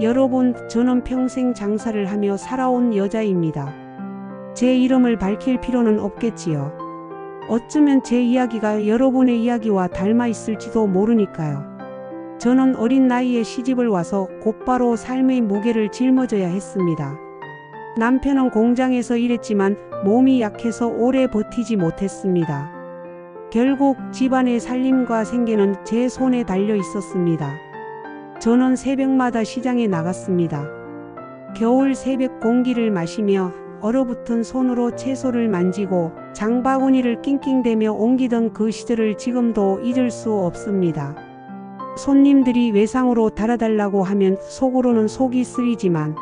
여러분, 저는 평생 장사를 하며 살아온 여자입니다. 제 이름을 밝힐 필요는 없겠지요. 어쩌면 제 이야기가 여러분의 이야기와 닮아 있을지도 모르니까요. 저는 어린 나이에 시집을 와서 곧바로 삶의 무게를 짊어져야 했습니다. 남편은 공장에서 일했지만 몸이 약해서 오래 버티지 못했습니다. 결국 집안의 살림과 생계는 제 손에 달려 있었습니다. 저는 새벽마다 시장에 나갔습니다. 겨울 새벽 공기를 마시며 얼어붙은 손으로 채소를 만지고 장바구니를 낑낑대며 옮기던 그 시절을 지금도 잊을 수 없습니다. 손님들이 외상으로 달아달라고 하면 속으로는 속이 쓰리지만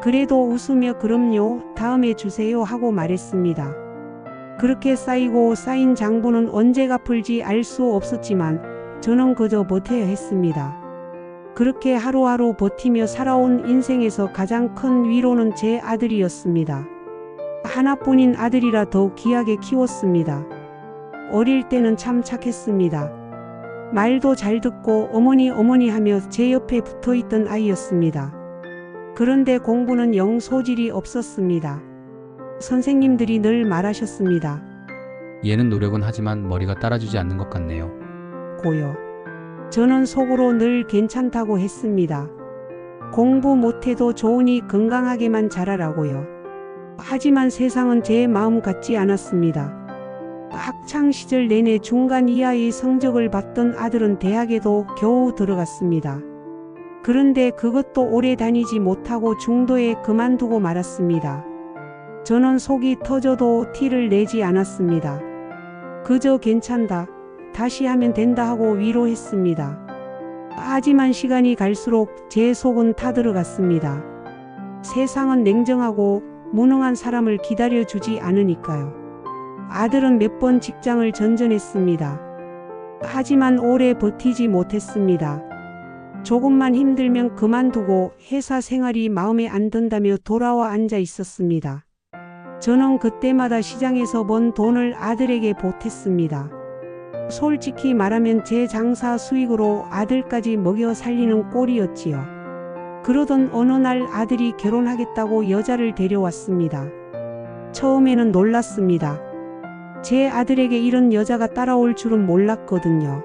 그래도 웃으며 그럼요, 다음에 주세요 하고 말했습니다. 그렇게 쌓이고 쌓인 장부는 언제 갚을지 알 수 없었지만 저는 그저 버텨야 했습니다. 그렇게 하루하루 버티며 살아온 인생에서 가장 큰 위로는 제 아들이었습니다. 하나뿐인 아들이라 더욱 귀하게 키웠습니다. 어릴 때는 참 착했습니다. 말도 잘 듣고 어머니 어머니 하며 제 옆에 붙어있던 아이였습니다. 그런데 공부는 영 소질이 없었습니다. 선생님들이 늘 말하셨습니다. 얘는 노력은 하지만 머리가 따라주지 않는 것 같네요. 고요. 저는 속으로 늘 괜찮다고 했습니다. 공부 못해도 좋으니 건강하게만 자라라고요. 하지만 세상은 제 마음 같지 않았습니다. 학창시절 내내 중간 이하의 성적을 받던 아들은 대학에도 겨우 들어갔습니다. 그런데 그것도 오래 다니지 못하고 중도에 그만두고 말았습니다. 저는 속이 터져도 티를 내지 않았습니다. 그저 괜찮다, 다시 하면 된다 하고 위로했습니다. 하지만 시간이 갈수록 제 속은 타들어갔습니다. 세상은 냉정하고 무능한 사람을 기다려주지 않으니까요. 아들은 몇 번 직장을 전전했습니다. 하지만 오래 버티지 못했습니다. 조금만 힘들면 그만두고 회사 생활이 마음에 안 든다며 돌아와 앉아 있었습니다. 저는 그때마다 시장에서 번 돈을 아들에게 보탰습니다. 솔직히 말하면 제 장사 수익으로 아들까지 먹여 살리는 꼴이었지요. 그러던 어느 날 아들이 결혼하겠다고 여자를 데려왔습니다. 처음에는 놀랐습니다. 제 아들에게 이런 여자가 따라올 줄은 몰랐거든요.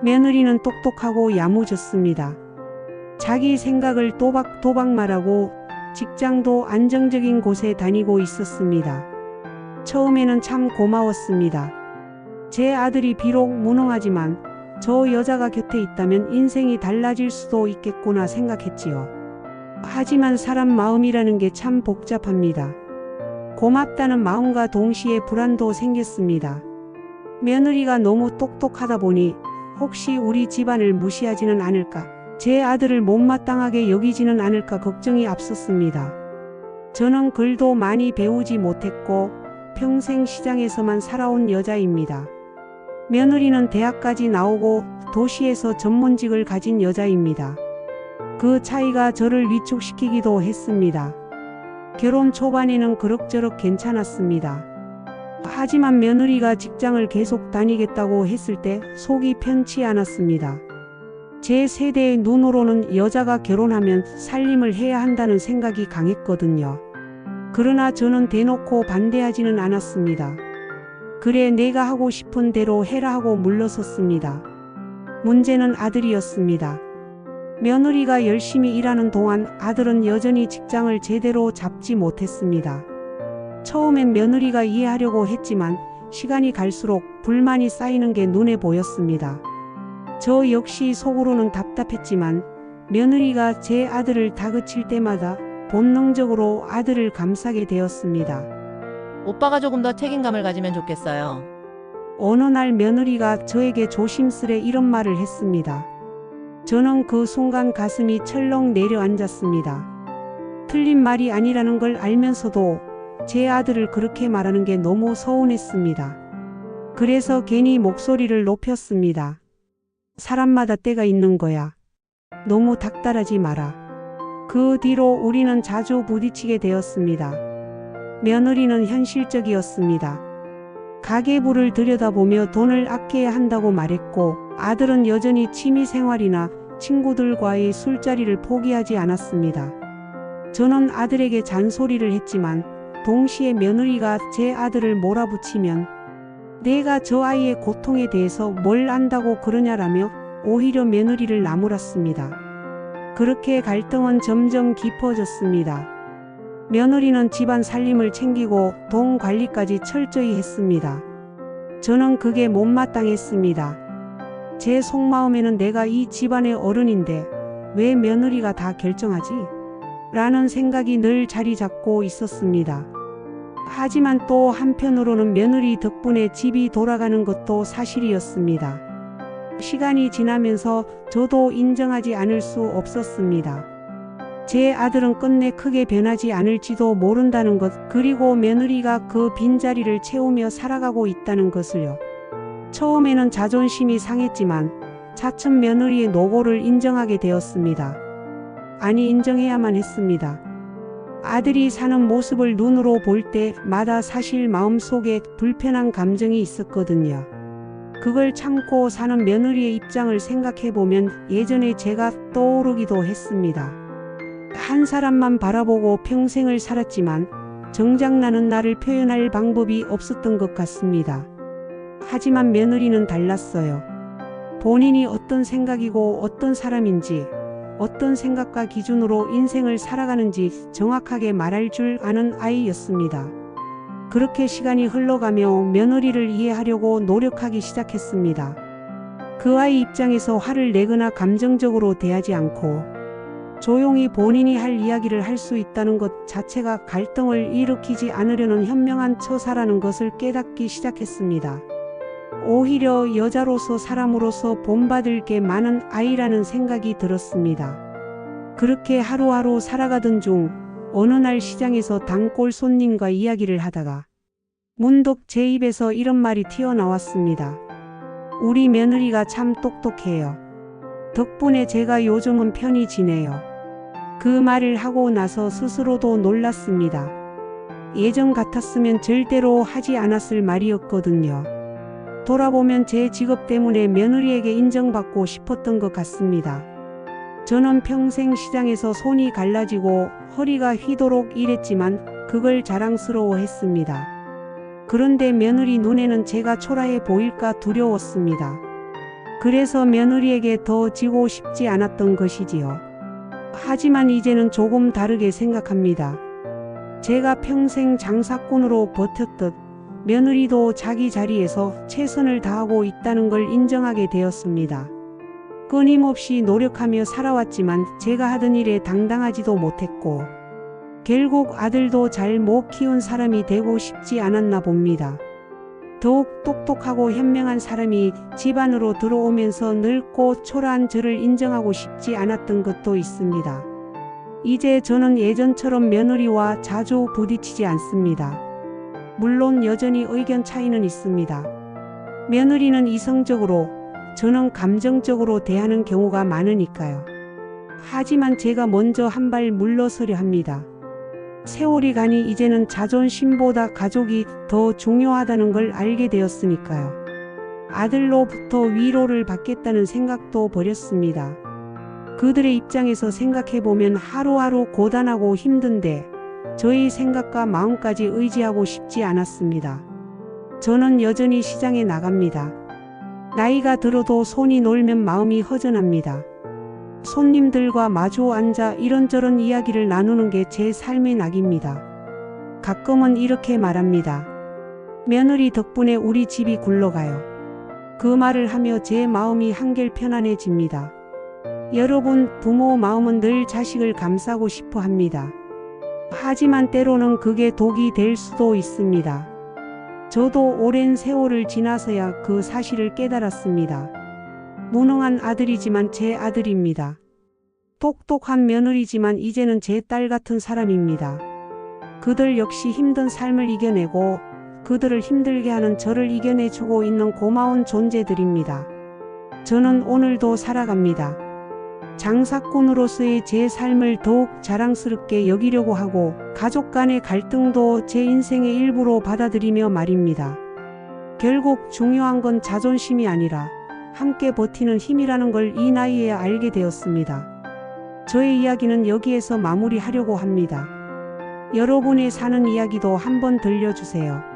며느리는 똑똑하고 야무졌습니다. 자기 생각을 또박또박 말하고 직장도 안정적인 곳에 다니고 있었습니다. 처음에는 참 고마웠습니다. 제 아들이 비록 무능하지만 저 여자가 곁에 있다면 인생이 달라질 수도 있겠구나 생각했지요. 하지만 사람 마음이라는 게 참 복잡합니다. 고맙다는 마음과 동시에 불안도 생겼습니다. 며느리가 너무 똑똑하다 보니 혹시 우리 집안을 무시하지는 않을까, 제 아들을 못마땅하게 여기지는 않을까 걱정이 앞섰습니다. 저는 글도 많이 배우지 못했고 평생 시장에서만 살아온 여자입니다. 며느리는 대학까지 나오고 도시에서 전문직을 가진 여자입니다. 그 차이가 저를 위축시키기도 했습니다. 결혼 초반에는 그럭저럭 괜찮았습니다. 하지만 며느리가 직장을 계속 다니겠다고 했을 때 속이 편치 않았습니다. 제 세대의 눈으로는 여자가 결혼하면 살림을 해야 한다는 생각이 강했거든요. 그러나 저는 대놓고 반대하지는 않았습니다. 그래, 내가 하고 싶은 대로 해라 하고 물러섰습니다. 문제는 아들이었습니다. 며느리가 열심히 일하는 동안 아들은 여전히 직장을 제대로 잡지 못했습니다. 처음엔 며느리가 이해하려고 했지만 시간이 갈수록 불만이 쌓이는 게 눈에 보였습니다. 저 역시 속으로는 답답했지만 며느리가 제 아들을 다그칠 때마다 본능적으로 아들을 감싸게 되었습니다. 오빠가 조금 더 책임감을 가지면 좋겠어요. 어느 날 며느리가 저에게 조심스레 이런 말을 했습니다. 저는 그 순간 가슴이 철렁 내려앉았습니다. 틀린 말이 아니라는 걸 알면서도 제 아들을 그렇게 말하는 게 너무 서운했습니다. 그래서 괜히 목소리를 높였습니다. 사람마다 때가 있는 거야. 너무 닥달하지 마라. 그 뒤로 우리는 자주 부딪히게 되었습니다. 며느리는 현실적이었습니다. 가계부를 들여다보며 돈을 아껴야 한다고 말했고 아들은 여전히 취미생활이나 친구들과의 술자리를 포기하지 않았습니다. 저는 아들에게 잔소리를 했지만 동시에 며느리가 제 아들을 몰아붙이면 내가 저 아이의 고통에 대해서 뭘 안다고 그러냐라며 오히려 며느리를 나무랐습니다. 그렇게 갈등은 점점 깊어졌습니다. 며느리는 집안 살림을 챙기고 돈 관리까지 철저히 했습니다. 저는 그게 못마땅했습니다. 제 속마음에는 내가 이 집안의 어른인데 왜 며느리가 다 결정하지? 라는 생각이 늘 자리 잡고 있었습니다. 하지만 또 한편으로는 며느리 덕분에 집이 돌아가는 것도 사실이었습니다. 시간이 지나면서 저도 인정하지 않을 수 없었습니다. 제 아들은 끝내 크게 변하지 않을지도 모른다는 것, 그리고 며느리가 그 빈자리를 채우며 살아가고 있다는 것을요. 처음에는 자존심이 상했지만 차츰 며느리의 노고를 인정하게 되었습니다. 아니, 인정해야만 했습니다. 아들이 사는 모습을 눈으로 볼 때마다 사실 마음속에 불편한 감정이 있었거든요. 그걸 참고 사는 며느리의 입장을 생각해보면 예전에 제가 떠오르기도 했습니다. 한 사람만 바라보고 평생을 살았지만 정작 나는 나를 표현할 방법이 없었던 것 같습니다. 하지만 며느리는 달랐어요. 본인이 어떤 생각이고 어떤 사람인지, 어떤 생각과 기준으로 인생을 살아가는지 정확하게 말할 줄 아는 아이였습니다. 그렇게 시간이 흘러가며 며느리를 이해하려고 노력하기 시작했습니다. 그 아이 입장에서 화를 내거나 감정적으로 대하지 않고 조용히 본인이 할 이야기를 할 수 있다는 것 자체가 갈등을 일으키지 않으려는 현명한 처사라는 것을 깨닫기 시작했습니다. 오히려 여자로서 사람으로서 본받을 게 많은 아이라는 생각이 들었습니다. 그렇게 하루하루 살아가던 중 어느 날 시장에서 단골 손님과 이야기를 하다가 문득 제 입에서 이런 말이 튀어나왔습니다. 우리 며느리가 참 똑똑해요. 덕분에 제가 요즘은 편히 지내요. 그 말을 하고 나서 스스로도 놀랐습니다. 예전 같았으면 절대로 하지 않았을 말이었거든요. 돌아보면 제 직업 때문에 며느리에게 인정받고 싶었던 것 같습니다. 저는 평생 시장에서 손이 갈라지고 허리가 휘도록 일했지만 그걸 자랑스러워했습니다. 그런데 며느리 눈에는 제가 초라해 보일까 두려웠습니다. 그래서 며느리에게 더 지고 싶지 않았던 것이지요. 하지만 이제는 조금 다르게 생각합니다. 제가 평생 장사꾼으로 버텼듯 며느리도 자기 자리에서 최선을 다하고 있다는 걸 인정하게 되었습니다. 끊임없이 노력하며 살아왔지만 제가 하던 일에 당당하지도 못했고 결국 아들도 잘 못 키운 사람이 되고 싶지 않았나 봅니다. 더욱 똑똑하고 현명한 사람이 집안으로 들어오면서 늙고 초라한 저를 인정하고 싶지 않았던 것도 있습니다. 이제 저는 예전처럼 며느리와 자주 부딪히지 않습니다. 물론 여전히 의견 차이는 있습니다. 며느리는 이성적으로, 저는 감정적으로 대하는 경우가 많으니까요. 하지만 제가 먼저 한 발 물러서려 합니다. 세월이 가니 이제는 자존심보다 가족이 더 중요하다는 걸 알게 되었으니까요. 아들로부터 위로를 받겠다는 생각도 버렸습니다. 그들의 입장에서 생각해보면 하루하루 고단하고 힘든데 저희 생각과 마음까지 의지하고 싶지 않았습니다. 저는 여전히 시장에 나갑니다. 나이가 들어도 손이 놀면 마음이 허전합니다. 손님들과 마주 앉아 이런저런 이야기를 나누는 게 제 삶의 낙입니다. 가끔은 이렇게 말합니다. 며느리 덕분에 우리 집이 굴러가요. 그 말을 하며 제 마음이 한결 편안해집니다. 여러분, 부모 마음은 늘 자식을 감싸고 싶어 합니다. 하지만 때로는 그게 독이 될 수도 있습니다. 저도 오랜 세월을 지나서야 그 사실을 깨달았습니다. 무능한 아들이지만 제 아들입니다. 똑똑한 며느리지만 이제는 제 딸 같은 사람입니다. 그들 역시 힘든 삶을 이겨내고 그들을 힘들게 하는 저를 이겨내주고 있는 고마운 존재들입니다. 저는 오늘도 살아갑니다. 장사꾼으로서의 제 삶을 더욱 자랑스럽게 여기려고 하고 가족 간의 갈등도 제 인생의 일부로 받아들이며 말입니다. 결국 중요한 건 자존심이 아니라 함께 버티는 힘이라는 걸 이 나이에 알게 되었습니다. 저의 이야기는 여기에서 마무리하려고 합니다. 여러분의 사는 이야기도 한번 들려주세요.